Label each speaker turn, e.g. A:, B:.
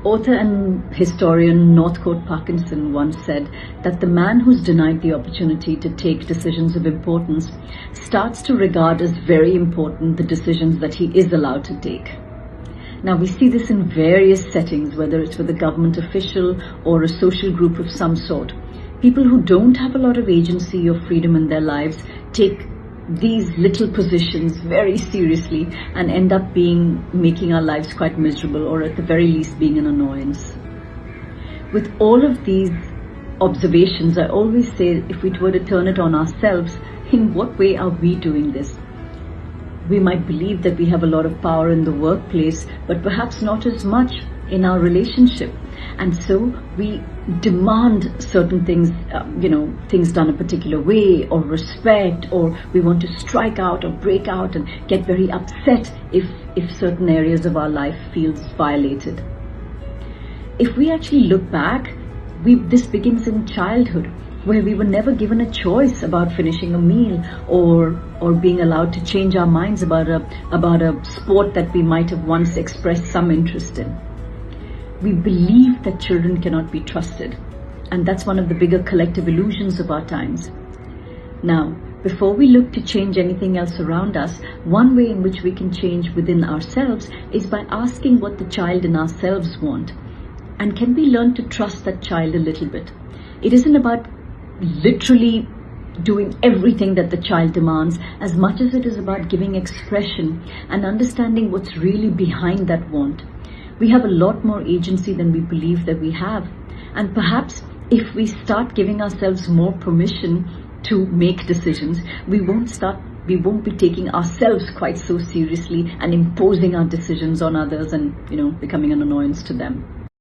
A: Author and historian Northcote Parkinson once said that the man who's denied the opportunity to take decisions of importance starts to regard as very important the decisions that he is allowed to take. Now, we see this in various settings, whether it's with a government official or a social group of some sort. People who don't have a lot of agency or freedom in their lives take these little positions very seriously and end up making our lives quite miserable, or at the very least being an annoyance. With all of these observations, I always say, if we were to turn it on ourselves, in what way are we doing this? We might believe that we have a lot of power in the workplace, but perhaps not as much in our relationship. And so we demand certain things, things done a particular way, or respect, or we want to strike out or break out and get very upset if certain areas of our life feels violated. If we actually look back, this begins in childhood, where we were never given a choice about finishing a meal or being allowed to change our minds about a sport that we might have once expressed some interest in. We believe that children cannot be trusted, and that's one of the bigger collective illusions of our times. Now, before we look to change anything else around us, one way in which we can change within ourselves is by asking what the child in ourselves want. And can we learn to trust that child a little bit? It isn't about literally doing everything that the child demands, as much as it is about giving expression and understanding what's really behind that want. We have a lot more agency than we believe that we have. And perhaps if we start giving ourselves more permission to make decisions, we won't be taking ourselves quite so seriously and imposing our decisions on others and, becoming an annoyance to them.